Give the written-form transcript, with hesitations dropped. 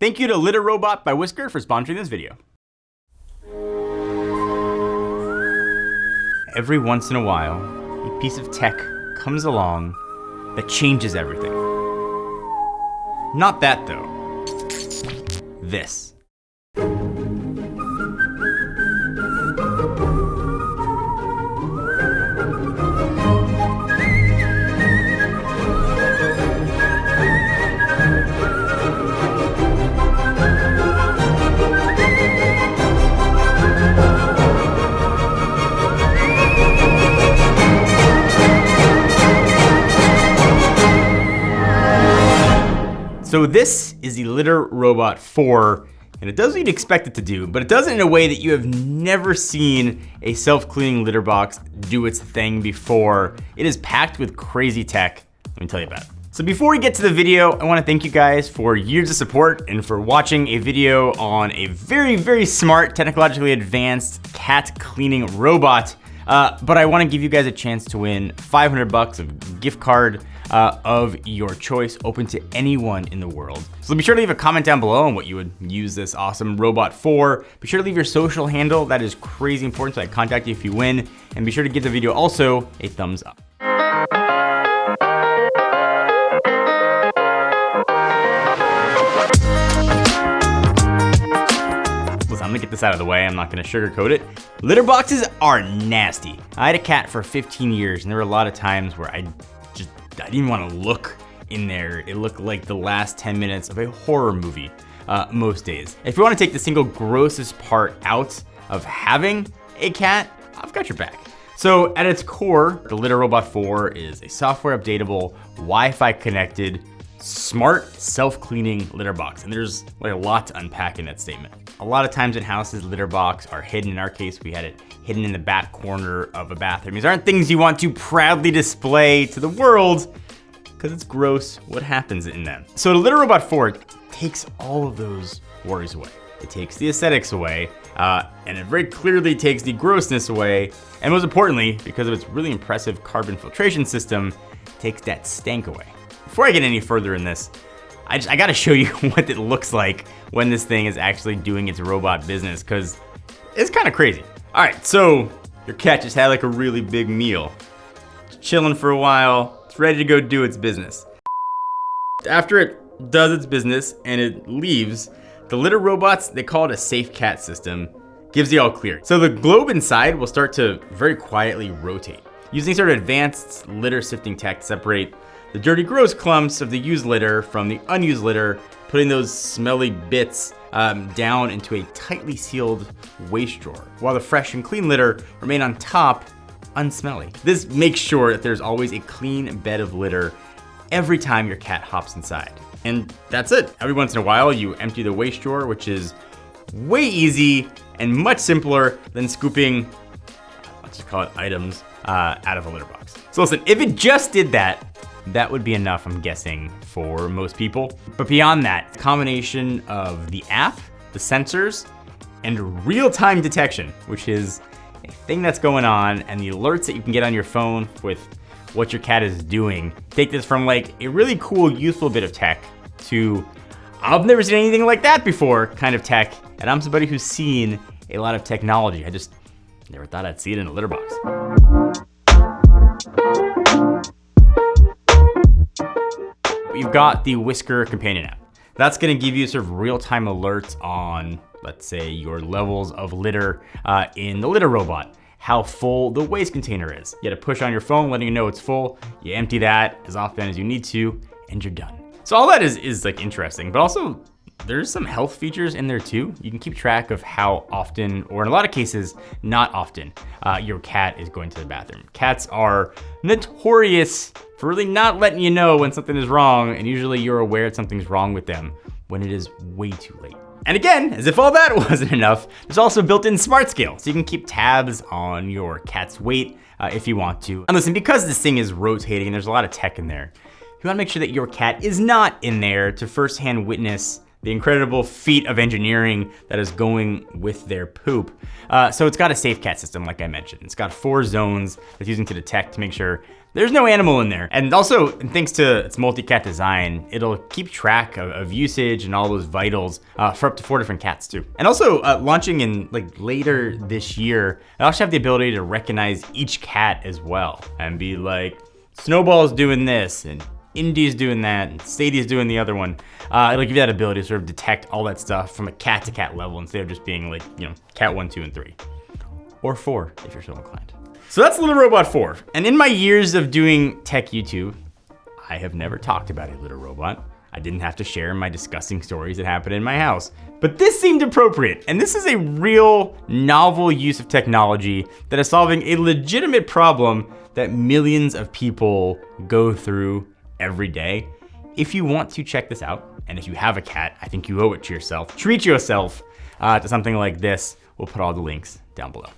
Thank you to Litter Robot by Whisker for sponsoring this video. Every once in a while, a piece of tech comes along that changes everything. Not that though. This. So this is the Litter Robot 4, and it does what you'd expect it to do, but it does it in a way that you have never seen a self-cleaning litter box do its thing before. It is packed with crazy tech. Let me tell you about it. So before we get to the video, I want to thank you guys for years of support and for watching a video on a very, very smart, technologically advanced cat cleaning robot. But I want to give you guys a chance to win $500 of gift card of your choice, open to anyone in the world. So be sure to leave a comment down below on what you would use this awesome robot for. Be sure to leave your social handle. That is crazy important, so I can contact you if you win. And be sure to give the video also a thumbs up. Listen, I'm gonna get this out of the way. I'm not gonna sugarcoat it. Litter boxes are nasty. I had a cat for 15 years, and there were a lot of times where I didn't even want to look in there. It looked like the last 10 minutes of a horror movie most days. If you want to take the single grossest part out of having a cat, I've got your back. So at its core, the Litter Robot 4 is a software updatable, Wi-Fi connected, smart self-cleaning litter box. And there's like a lot to unpack in that statement. A lot of times in houses, litter box are hidden. In our case, we had it hidden in the back corner of a bathroom. These aren't things you want to proudly display to the world because it's gross what happens in them. So the Litter Robot 4 takes all of those worries away. It takes the aesthetics away, and it very clearly takes the grossness away. And most importantly, because of its really impressive carbon filtration system, takes that stank away. Before I get any further in this, I gotta show you what it looks like when this thing is actually doing its robot business, because it's kind of crazy. All right, so your cat just had like a really big meal. It's chilling for a while, it's ready to go do its business. After it does its business and it leaves, the litter robots, they call it a safe cat system, gives the all clear. So the globe inside will start to very quietly rotate, using sort of advanced litter sifting tech to separate the dirty, gross clumps of the used litter from the unused litter, putting those smelly bits down into a tightly sealed waste drawer, while the fresh and clean litter remain on top, unsmelly. This makes sure that there's always a clean bed of litter every time your cat hops inside. And that's it. Every once in a while, you empty the waste drawer, which is way easy and much simpler than scooping, let's just call it items, out of a litter box. So listen, if it just did that, that would be enough, I'm guessing, for most people. But beyond that, the combination of the app, the sensors, and real-time detection, which is a thing that's going on, and the alerts that you can get on your phone with what your cat is doing, take this from like a really cool, useful bit of tech to I've never seen anything like that before kind of tech. And I'm somebody who's seen a lot of technology. I just never thought I'd see it in a litter box. You've got the Whisker companion app. That's gonna give you sort of real-time alerts on, let's say, your levels of litter in the litter robot, how full the waste container is. You gotta push on your phone, letting you know it's full. You empty that as often as you need to, and you're done. So all that is like interesting, but also there's some health features in there too. You can keep track of how often, or in a lot of cases, not often, your cat is going to the bathroom. Cats are notorious for really not letting you know when something is wrong, and usually you're aware that something's wrong with them when it is way too late. And again, as if all that wasn't enough, there's also built-in smart scale, so you can keep tabs on your cat's weight if you want to. And listen, because this thing is rotating and there's a lot of tech in there, you wanna make sure that your cat is not in there to firsthand witness the incredible feat of engineering that is going with their poop. So it's got a safe cat system, like I mentioned. It's got 4 zones it's using to detect to make sure there's no animal in there. And also, thanks to its multi-cat design, it'll keep track of usage and all those vitals for up to 4 different cats too. And also, launching in later this year, I also have the ability to recognize each cat as well and be like, Snowball's doing this, and Indy's doing that, and Sadie's doing the other one. It'll give you that ability to sort of detect all that stuff from a cat to cat level instead of just being like, cat 1, 2, and 3. Or 4, if you're so inclined. So that's Little Robot 4. And in my years of doing tech YouTube, I have never talked about a little robot. I didn't have to share my disgusting stories that happened in my house. But this seemed appropriate, and this is a real novel use of technology that is solving a legitimate problem that millions of people go through every day. If you want to check this out, and if you have a cat, I think you owe it to yourself. Treat yourself to something like this. We'll put all the links down below.